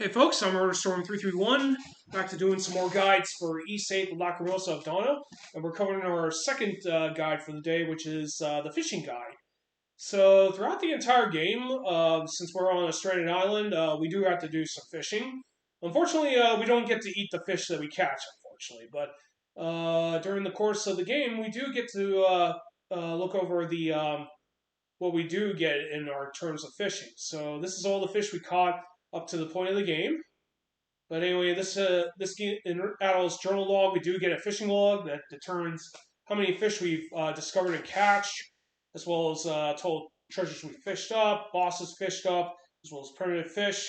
Hey folks, I'm Storm331, back to doing some more guides for Ys VIII, the Lacrimosa of Donna, and we're covering our second guide for the day, which is the fishing guide. So throughout the entire game, since we're on a stranded island, we do have to do some fishing. Unfortunately, we don't get to eat the fish that we catch, unfortunately, but during the course of the game, we do get to look over the what we do get in our terms of fishing. So this is all the fish we caught up to the point of the game. But anyway, this in Adult's journal log, we do get a fishing log that determines how many fish we've discovered and catched, as well as total treasures we fished up, bosses fished up, as well as primitive fish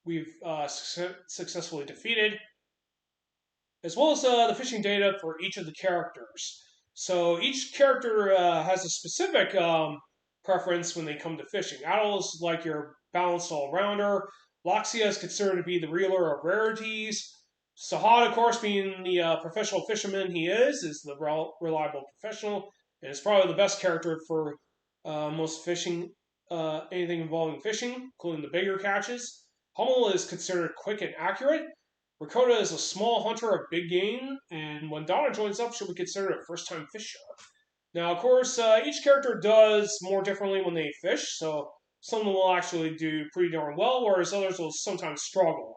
we've successfully defeated, as well as the fishing data for each of the characters. So each character has a specific preference when they come to fishing. Adult is like your balanced all-rounder. Loxia is considered to be the reeler of rarities. Sahad, of course, being the professional fisherman he is the reliable professional, and is probably the best character for most fishing, anything involving fishing, including the bigger catches. Hummel is considered quick and accurate. Rakota is a small hunter of big game, and when Donna joins up, she'll be considered a first-time fisher. Now, of course, each character does more differently when they fish, so some of them will actually do pretty darn well, whereas others will sometimes struggle.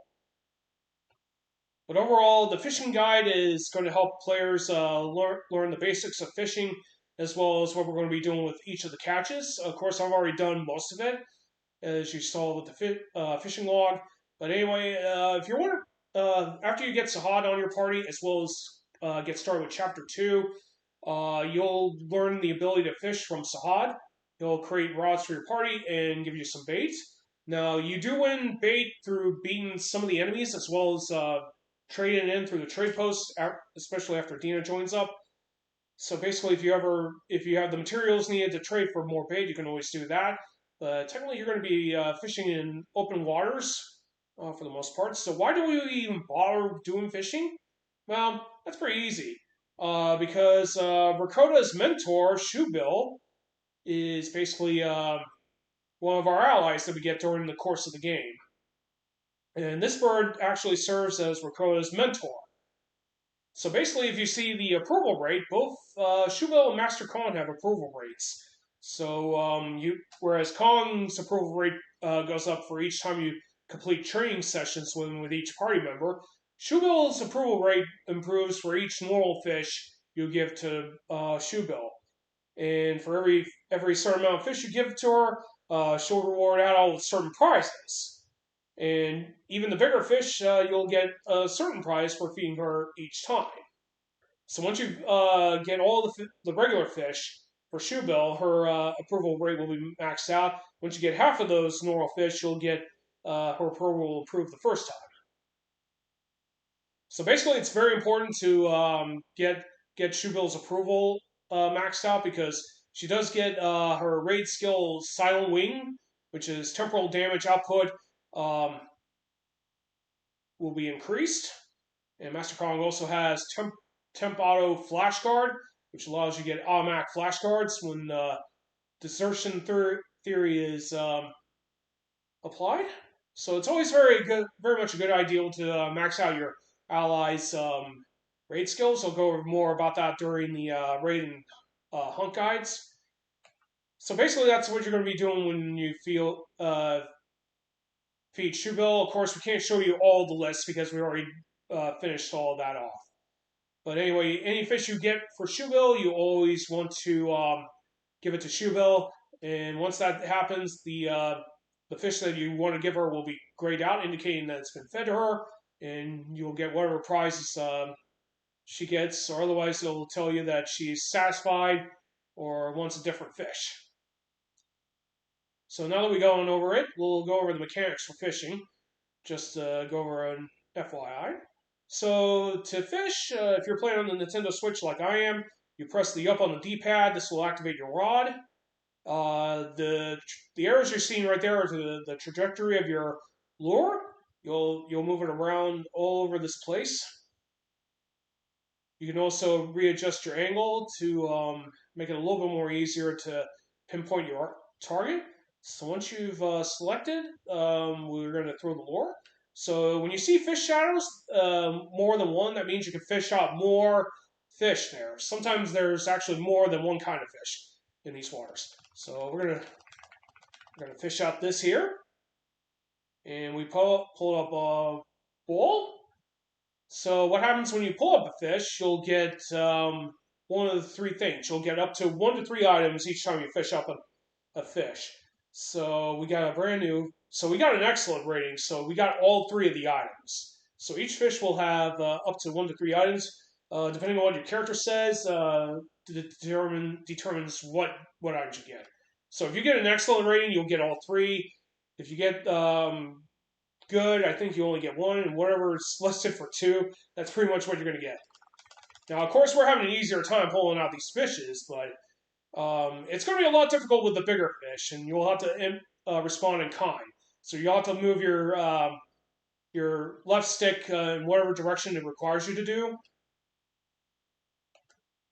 But overall, the fishing guide is going to help players learn the basics of fishing, as well as what we're going to be doing with each of the catches. Of course, I've already done most of it, as you saw with the fishing log. But anyway, if you want to, after you get Sahad on your party, as well as get started with Chapter 2, you'll learn the ability to fish from Sahad. He'll create rods for your party and give you some bait. Now, you do win bait through beating some of the enemies, as well as trading in through the trade posts, especially after Dina joins up. So basically, if you have the materials needed to trade for more bait, you can always do that. But technically, you're going to be fishing in open waters for the most part. So why do we even bother doing fishing? Well, that's pretty easy. Because Rakota's mentor, Shoebill, is basically one of our allies that we get during the course of the game. And this bird actually serves as Rakota's mentor. So basically, if you see the approval rate, both Shoebill and Master Kong have approval rates. So whereas Kong's approval rate goes up for each time you complete training sessions with each party member, Shoebill's approval rate improves for each normal fish you give to Shoebill. And for every certain amount of fish you give to her, she'll reward Adult with certain prizes. And even the bigger fish, you'll get a certain prize for feeding her each time. So once you get all the regular fish for Shoebill, her approval rate will be maxed out. Once you get half of those normal fish, you'll get her approval will improve the first time. So basically, it's very important to get Shoebill's approval maxed out, because she does get her raid skill Silent Wing, which is temporal damage output, will be increased. And Master Kong also has Temp Auto Flash Guard, which allows you to get automatic flash guards when desertion theory is applied. So it's always very much a good idea to max out your allies' raid skills. I'll go over more about that during the raid and hunt guides. So basically, that's what you're going to be doing when you feed Shoebill. Of course, we can't show you all the lists because we already finished all of that off. But anyway, any fish you get for Shoebill, you always want to give it to Shoebill. And once that happens, the fish that you want to give her will be grayed out, indicating that it's been fed to her, and you'll get whatever prizes she gets, or otherwise it'll tell you that she's satisfied or wants a different fish. So now that we've gone over it, we'll go over the mechanics for fishing, just to go over an FYI. So to fish, if you're playing on the Nintendo Switch like I am, you press the up on the D-pad. This will activate your rod. The arrows you're seeing right there are the trajectory of your lure. You'll move it around all over this place. You can also readjust your angle to make it a little bit more easier to pinpoint your target. So once you've selected, we're going to throw the lure. So when you see fish shadows, more than one, that means you can fish out more fish there. Sometimes there's actually more than one kind of fish in these waters. So we're gonna fish out this here, and we pull up a bowl. So what happens when you pull up a fish? You'll get one of the three things. You'll get up to 1 to 3 items each time you fish up a fish. So we got a brand new. So we got an excellent rating. So we got all three of the items. So each fish will have up to 1 to 3 items, depending on what your character says. Determines what items you get. So if you get an excellent rating, you'll get all three. If you get good, I think you only get one, and whatever is listed for two, that's pretty much what you're going to get. Now, of course, we're having an easier time pulling out these fishes, but it's going to be a lot difficult with the bigger fish, and you'll have to respond in kind. So you'll have to move your left stick in whatever direction it requires you to do,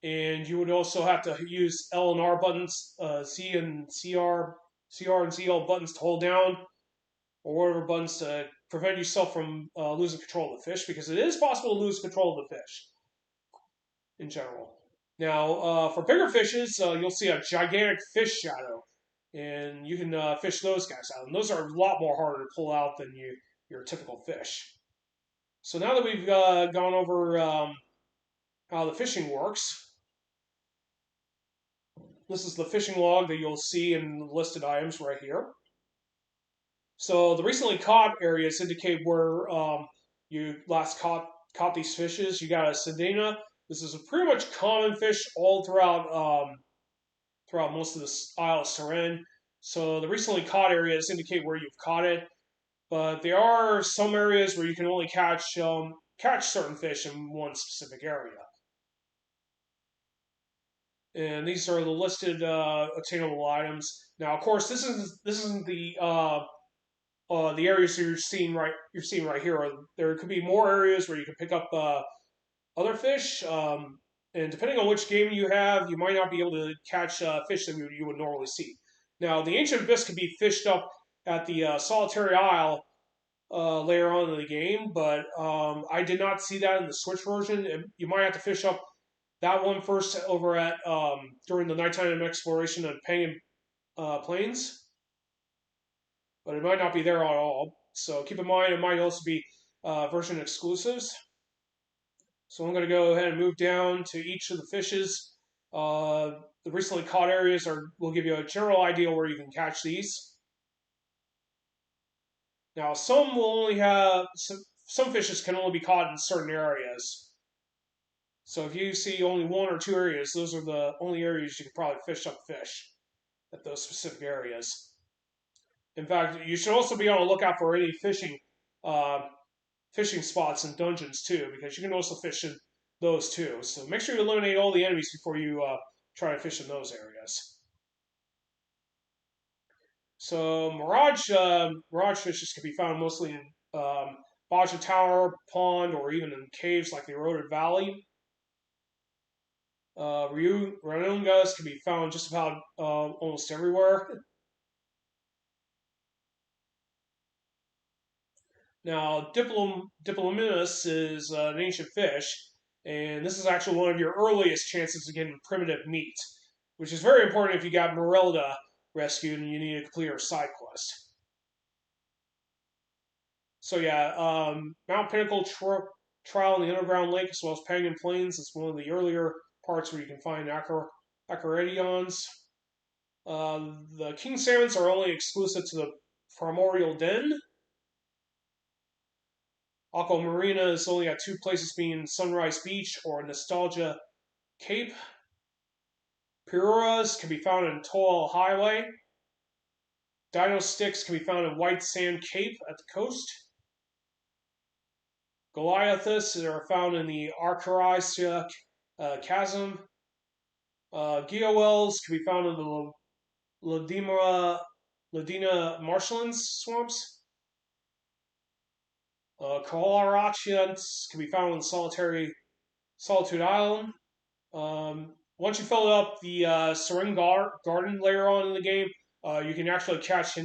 and you would also have to use L and R buttons, C and CR and CL buttons to hold down, or whatever buttons to prevent yourself from losing control of the fish, because it is possible to lose control of the fish in general. Now, for bigger fishes, you'll see a gigantic fish shadow, and you can fish those guys out. And those are a lot more harder to pull out than your typical fish. So now that we've gone over how the fishing works, this is the fishing log that you'll see in listed items right here. So the recently caught areas indicate where you last caught these fishes. You got a Sedena. This is a pretty much common fish all throughout most of the Isle of Seren. So the recently caught areas indicate where you've caught it, but there are some areas where you can only catch certain fish in one specific area. And these are the listed attainable items. Now, of course, this isn't the areas you're seeing right here. There could be more areas where you can pick up other fish, and depending on which game you have, you might not be able to catch fish that you would normally see. Now, the Ancient Abyss can be fished up at the Solitary Isle later on in the game, but I did not see that in the Switch version. You might have to fish up that one first over at during the nighttime exploration of Penguin Plains, but it might not be there at all. So keep in mind, it might also be version exclusives. So I'm going to go ahead and move down to each of the fishes. The recently caught areas will give you a general idea where you can catch these. Now, some will only have some fishes can only be caught in certain areas. So if you see only 1 or 2 areas, those are the only areas you can probably fish up fish at those specific areas. In fact, you should also be on the lookout for any fishing spots and dungeons too, because you can also fish in those too. So make sure you eliminate all the enemies before you try to fish in those areas. So mirage fishes can be found mostly in Baja Tower, Pond, or even in caves like the Eroded Valley. Ranungas can be found just about almost everywhere. Now, Diplominus is an ancient fish, and this is actually one of your earliest chances of getting primitive meat, which is very important if you got Merelda rescued and you need to complete her side quest. So yeah, Mount Pinnacle Trial in the Underground Lake, as well as Penguin Plains, is one of the earlier parts where you can find Acaradions. The king salmons are only exclusive to the Primordial Den. Aquamarina is only at 2 places, being Sunrise Beach or Nostalgia Cape. Piruras can be found in Toil Highway. Dino Sticks can be found in White Sand Cape at the coast. Goliathus are found in the Archaisia Chasm. Geowells can be found in the Ladina marshlands swamps. Colarachians can be found in Solitude Island. Once you fill up the Seren Garden later on in the game, you can actually catch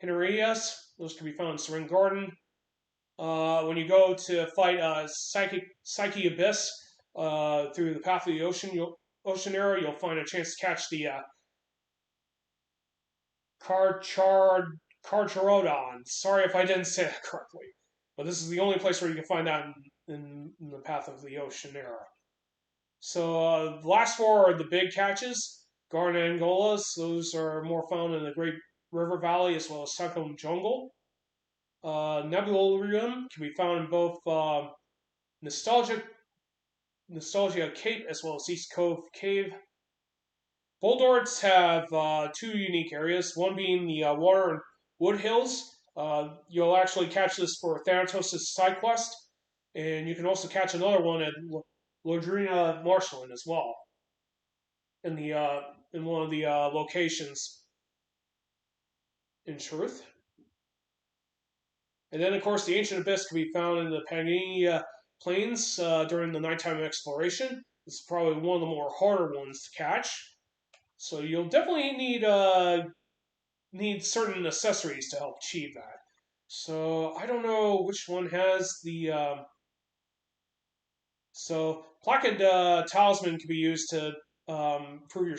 Hinerias. Those can be found in Seren Garden. when you go to fight Psyche Abyss through the Path of the Ocean era, you'll find a chance to catch the Carcharodon. Sorry if I didn't say that correctly, but this is the only place where you can find that in the Path of the Ocean era. So the last four are the big catches. Garnangolas, those are more found in the Great River Valley as well as Cyclone Jungle. Nebularium can be found in both Nostalgia Cape as well as East Cove Cave. Boldorts have two unique areas, one being the Water and Wood Hills. You'll actually catch this for Thanatos' side quest, and you can also catch another one at Lodrina Marshland as well in one of the locations in Truth. And then, of course, the Ancient Abyss can be found in the Pangania Plains during the nighttime exploration. This is probably one of the more harder ones to catch. So you'll definitely need certain accessories to help achieve that. So I don't know which one has the. So Placid Talisman can be used to improve your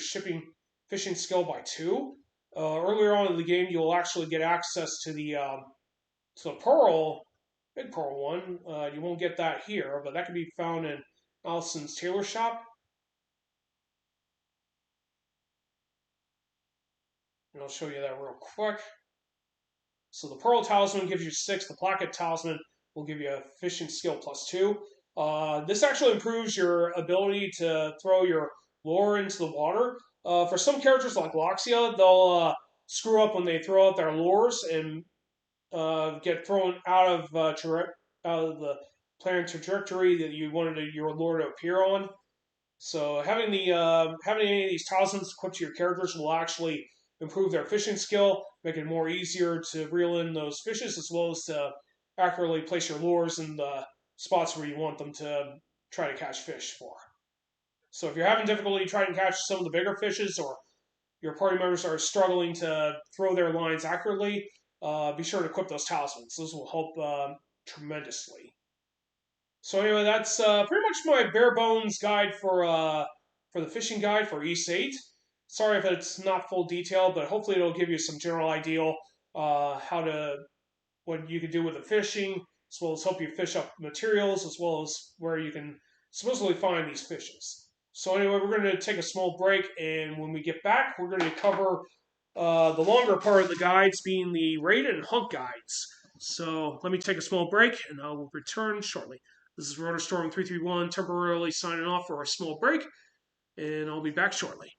fishing skill by 2. Earlier on in the game, you'll actually get access to the big pearl one. You won't get that here, but that can be found in Allison's tailor shop. And I'll show you that real quick. So the Pearl Talisman gives you 6. The Placid Talisman will give you a fishing skill plus 2. This actually improves your ability to throw your lure into the water. For some characters like Loxia, they'll screw up when they throw out their lures and get thrown out of the planned trajectory that you wanted your lure to appear on. So having any of these talismans equipped to your characters will actually improve their fishing skill, make it more easier to reel in those fishes, as well as to accurately place your lures in the spots where you want them to try to catch fish for. So if you're having difficulty trying to catch some of the bigger fishes, or your party members are struggling to throw their lines accurately, be sure to equip those talismans. Those will help tremendously. So anyway, that's pretty much my bare bones guide for the fishing guide for Ys VIII. Sorry if it's not full detail, but hopefully it'll give you some general idea what you can do with the fishing, as well as help you fish up materials, as well as where you can supposedly find these fishes. So anyway, we're going to take a small break, and when we get back, we're going to cover the longer part of the guides, being the raid and hunt guides. So let me take a small break, and I will return shortly. This is RotorStorm 331 temporarily signing off for a small break, and I'll be back shortly.